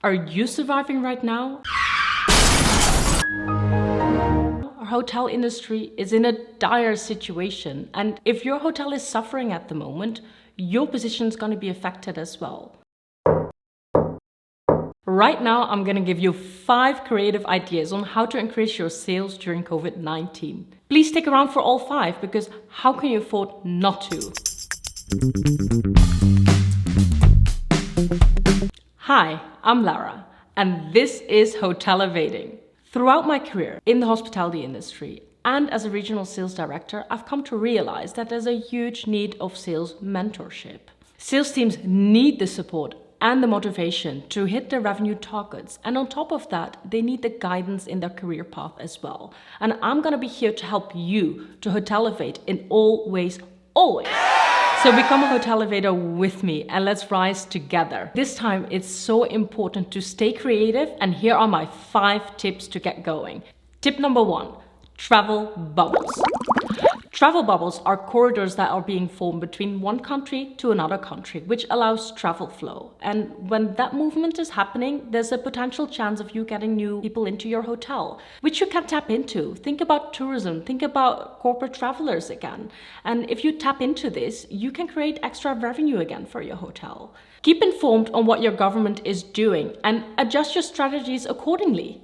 Are you surviving right now? Our hotel industry is in a dire situation, and if your hotel is suffering at the moment, your position is going to be affected as well. Right now, I'm going to give you 5 creative ideas on how to increase your sales during COVID-19. Please stick around for all 5, because how can you afford not to? Hi, I'm Lara, and this is Hotel Evading. Throughout my career in the hospitality industry and as a regional sales director, I've come to realize that there's a huge need of sales mentorship. Sales teams need the support and the motivation to hit their revenue targets. And on top of that, they need the guidance in their career path as well. And I'm going to be here to help you to hotel evade in all ways, always. So become a hotel evader with me and let's rise together. This time it's so important to stay creative, and here are my 5 tips to get going. Tip number 1, travel bubbles. Travel bubbles are corridors that are being formed between one country to another country, which allows travel flow. And when that movement is happening, there's a potential chance of you getting new people into your hotel, which you can tap into. Think about tourism, think about corporate travelers again. And if you tap into this, you can create extra revenue again for your hotel. Keep informed on what your government is doing and adjust your strategies accordingly.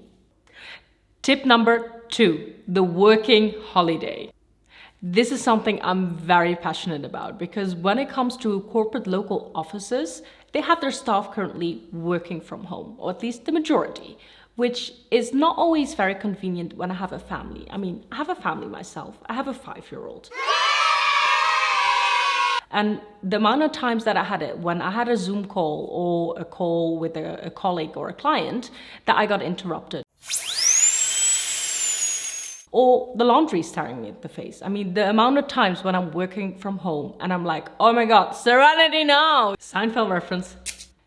Tip number 2, the working holiday. This is something I'm very passionate about, because when it comes to corporate local offices, they have their staff currently working from home, or at least the majority, which is not always very convenient when I have a family. I mean, I have a family myself. I have a 5-year-old. And the amount of times that I had it, when I had a Zoom call or a call with a colleague or a client, that I got interrupted. Or the laundry staring me at the face. I mean, the amount of times when I'm working from home and I'm like, oh my God, serenity now! Seinfeld reference.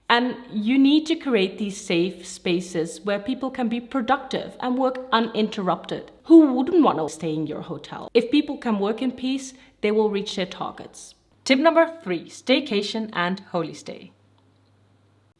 And you need to create these safe spaces where people can be productive and work uninterrupted. Who wouldn't want to stay in your hotel? If people can work in peace, they will reach their targets. Tip number 3, staycation and holy stay.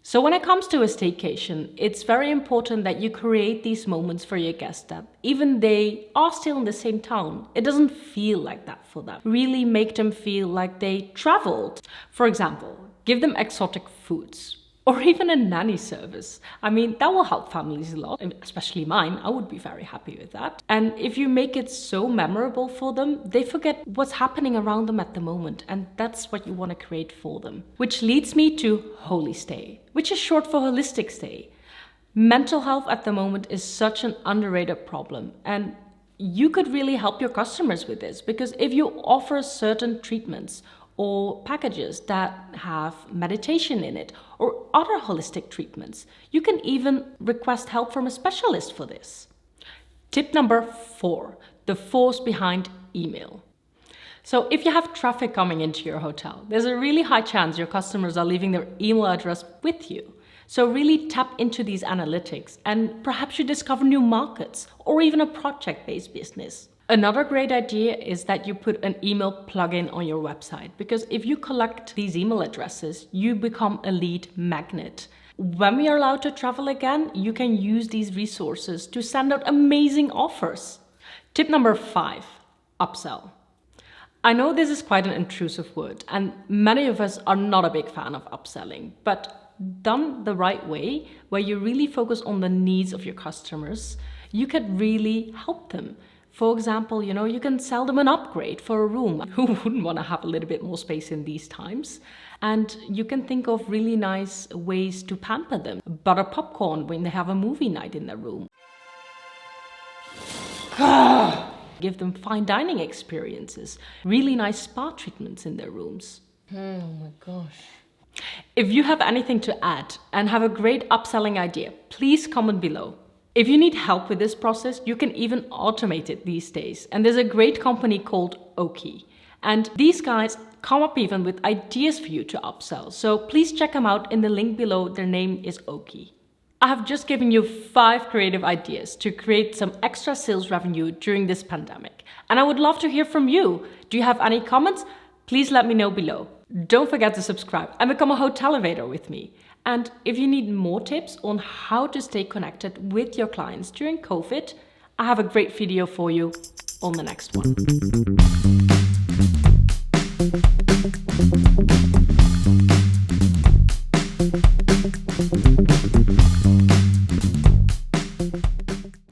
So when it comes to a staycation, it's very important that you create these moments for your guests that even they are still in the same town, it doesn't feel like that for them. Really make them feel like they traveled. For example, give them exotic foods or even a nanny service. I mean, that will help families a lot, especially mine. I would be very happy with that. And if you make it so memorable for them, they forget what's happening around them at the moment. And that's what you want to create for them. Which leads me to holy stay, which is short for holistic stay. Mental health at the moment is such an underrated problem. And you could really help your customers with this, because if you offer certain treatments or packages that have meditation in it or other holistic treatments, you can even request help from a specialist for this. Tip number 4, the force behind email. So if you have traffic coming into your hotel, there's a really high chance your customers are leaving their email address with you. So really tap into these analytics, and perhaps you discover new markets or even a project-based business. Another great idea is that you put an email plugin on your website, because if you collect these email addresses, you become a lead magnet. When we are allowed to travel again, you can use these resources to send out amazing offers. Tip number 5, upsell. I know this is quite an intrusive word, and many of us are not a big fan of upselling, but done the right way, where you really focus on the needs of your customers, you could really help them. For example, you can sell them an upgrade for a room. Who wouldn't want to have a little bit more space in these times? And you can think of really nice ways to pamper them. Butter popcorn when they have a movie night in their room. Give them fine dining experiences, really nice spa treatments in their rooms. Oh my gosh. If you have anything to add and have a great upselling idea, please comment below. If you need help with this process, you can even automate it these days. And there's a great company called Oki. And these guys come up even with ideas for you to upsell. So please check them out in the link below. Their name is Oki. I have just given you 5 creative ideas to create some extra sales revenue during this pandemic. And I would love to hear from you. Do you have any comments? Please let me know below. Don't forget to subscribe and become a hotel evader with me. And if you need more tips on how to stay connected with your clients during COVID, I have a great video for you on the next one.